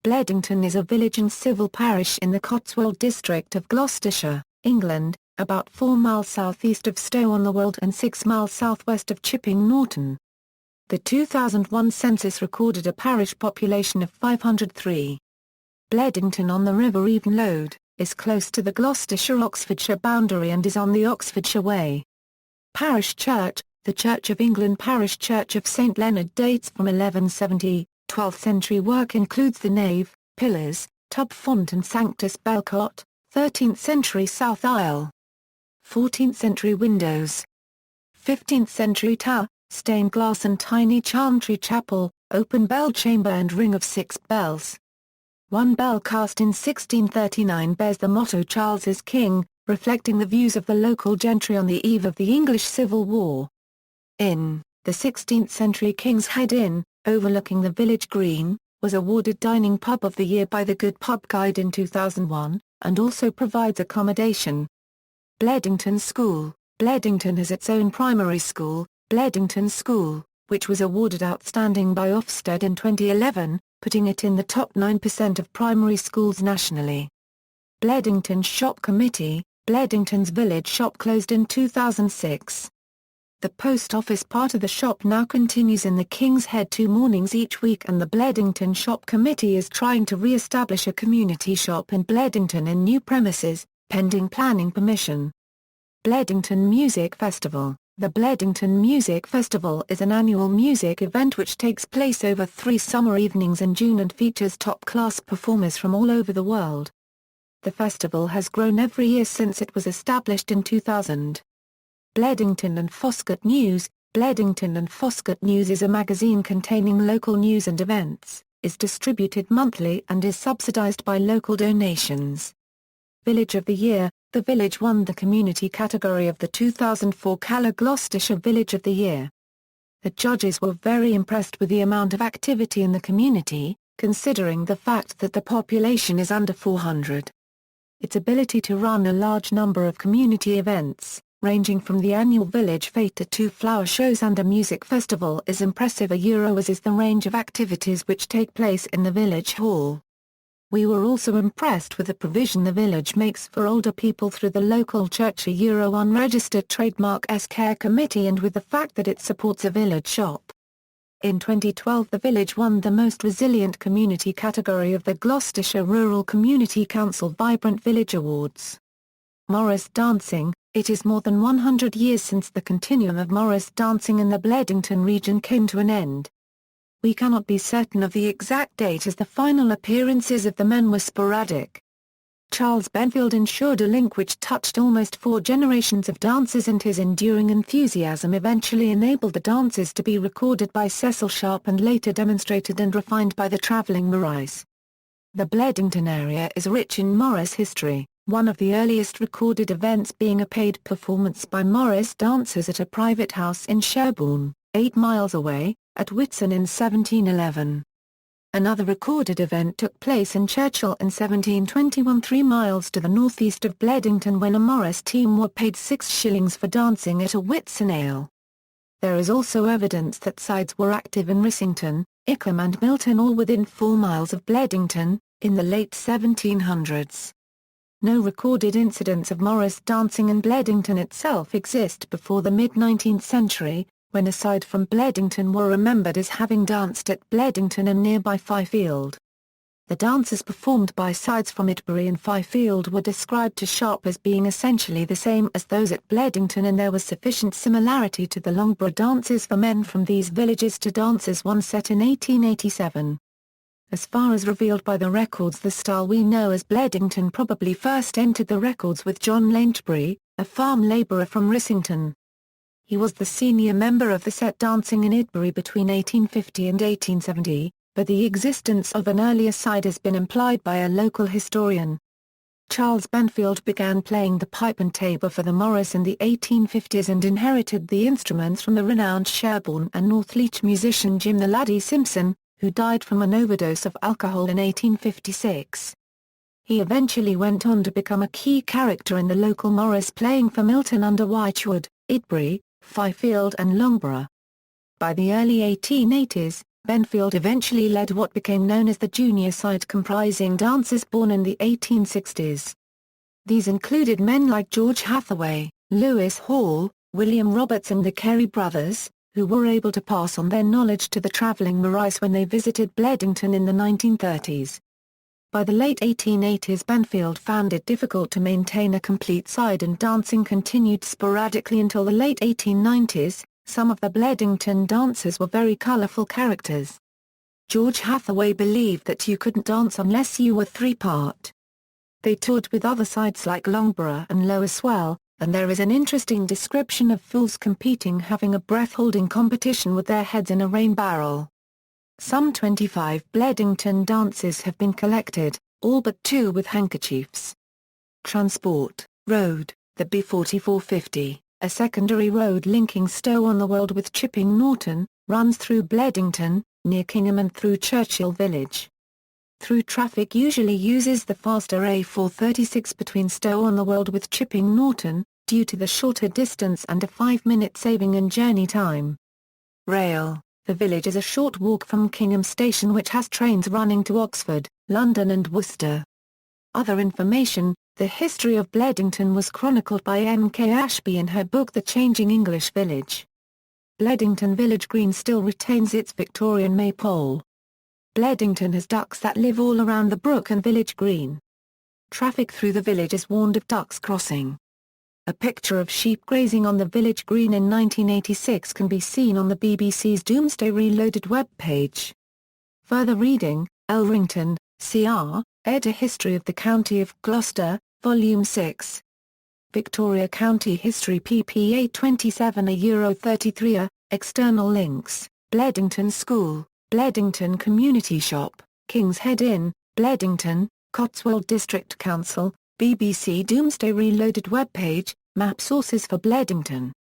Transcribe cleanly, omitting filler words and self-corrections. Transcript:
Bledington is a village and civil parish in the Cotswold district of Gloucestershire, England, about 4 miles southeast of Stow-on-the-Wold and 6 miles southwest of Chipping Norton. The 2001 census recorded a parish population of 503. Bledington on the River Even is close to the Gloucestershire-Oxfordshire boundary and is on the Oxfordshire Way. Parish church: the Church of England parish church of St Leonard dates from 1170. 12th century work includes the nave, pillars, tub font and Sanctus bellcot, 13th century south aisle. 14th century windows. 15th century tower, stained glass and tiny Chantry chapel, open bell chamber and ring of 6 bells. One bell cast in 1639 bears the motto "Charles is King," reflecting the views of the local gentry on the eve of the English Civil War. In the 16th century King's Head Inn, overlooking the village green, was awarded Dining Pub of the Year by the Good Pub Guide in 2001, and also provides accommodation. Bledington School: Bledington has its own primary school, Bledington School, which was awarded Outstanding by Ofsted in 2011, putting it in the top 9% of primary schools nationally. Bledington Shop Committee: Bledington's village shop closed in 2006. The post office part of the shop now continues in the King's Head 2 mornings each week, and the Bledington Shop Committee is trying to re-establish a community shop in Bledington in new premises, pending planning permission. Bledington Music Festival: the Bledington Music Festival is an annual music event which takes place over 3 summer evenings in June and features top-class performers from all over the world. The festival has grown every year since it was established in 2000. Bledington and Foscott News: Bledington and Foscott News is a magazine containing local news and events, is distributed monthly and is subsidised by local donations. Village of the Year: the village won the community category of the 2004 CALA Gloucestershire Village of the Year. The judges were very impressed with the amount of activity in the community, considering the fact that the population is under 400. Its ability to run a large number of community events, ranging from the annual village fete to 2 flower shows and a music festival, is impressive, as is the range of activities which take place in the village hall. We were also impressed with the provision the village makes for older people through the local church unregistered trademark care committee, and with the fact that it supports a village shop. In 2012 the village won the Most Resilient Community category of the Gloucestershire Rural Community Council Vibrant Village Awards. Morris dancing: it is more than 100 years since the continuum of Morris dancing in the Bledington region came to an end. We cannot be certain of the exact date, as the final appearances of the men were sporadic. Charles Benfield ensured a link which touched almost 4 generations of dancers, and his enduring enthusiasm eventually enabled the dances to be recorded by Cecil Sharp and later demonstrated and refined by the travelling Morris. The Bledington area is rich in Morris history, one of the earliest recorded events being a paid performance by Morris dancers at a private house in Sherborne, 8 miles away, at Whitsun in 1711. Another recorded event took place in Churchill in 1721, 3 miles to the northeast of Bledington, when a Morris team were paid 6 shillings for dancing at a Whitsun ale. There is also evidence that sides were active in Rissington, Ickham and Milton, all within 4 miles of Bledington, in the late 1700s. No recorded incidents of Morris dancing in Bledington itself exist before the mid-19th century, when aside from Bledington were remembered as having danced at Bledington and nearby Fifield. The dances performed by sides from Idbury and Fifield were described to Sharp as being essentially the same as those at Bledington, and there was sufficient similarity to the Longborough dances for men from these villages to dances one set in 1887. As far as revealed by the records, the style we know as Bledington probably first entered the records with John Laintbury, a farm labourer from Rissington. He was the senior member of the set dancing in Idbury between 1850 and 1870, but the existence of an earlier side has been implied by a local historian. Charles Benfield began playing the pipe and tabor for the Morris in the 1850s and inherited the instruments from the renowned Sherborne and Northleach musician Jim the Laddie Simpson, who died from an overdose of alcohol in 1856. He eventually went on to become a key character in the local Morris, playing for Milton under Wychwood, Idbury, Fifield and Longborough. By the early 1880s, Benfield eventually led what became known as the junior side, comprising dancers born in the 1860s. These included men like George Hathaway, Lewis Hall, William Roberts and the Carey brothers, who were able to pass on their knowledge to the travelling Marais when they visited Bledington in the 1930s. By the late 1880s, Benfield found it difficult to maintain a complete side, and dancing continued sporadically until the late 1890s. Some of the Bledington dancers were very colourful characters. George Hathaway believed that you couldn't dance unless you were three-part. They toured with other sides like Longborough and Lower Swell, and there is an interesting description of fools competing having a breath-holding competition with their heads in a rain barrel. Some 25 Bledington dances have been collected, all but 2 with handkerchiefs. Transport Road, the B4450, a secondary road linking Stow-on-the-Wold with Chipping Norton, runs through Bledington, near Kingham and through Churchill Village. Through traffic usually uses the faster A436 between Stow-on-the-Wold with Chipping Norton, due to the shorter distance and a 5-minute saving in journey time. Rail. The village is a short walk from Kingham Station, which has trains running to Oxford, London and Worcester. Other information. The history of Bledington was chronicled by M.K. Ashby in her book The Changing English Village. Bledington Village Green still retains its Victorian maypole. Bledington has ducks that live all around the brook and village green. Traffic through the village is warned of ducks crossing. A picture of sheep grazing on the village green in 1986 can be seen on the BBC's Doomsday Reloaded webpage. Further reading, Elrington, C.R., ed. A History of the County of Gloucester, Volume 6. Victoria County History pp. 827 €33. External links, Bledington School, Bledington Community Shop, King's Head Inn, Bledington, Cotswold District Council, BBC Doomsday Reloaded webpage, map sources for Bledington.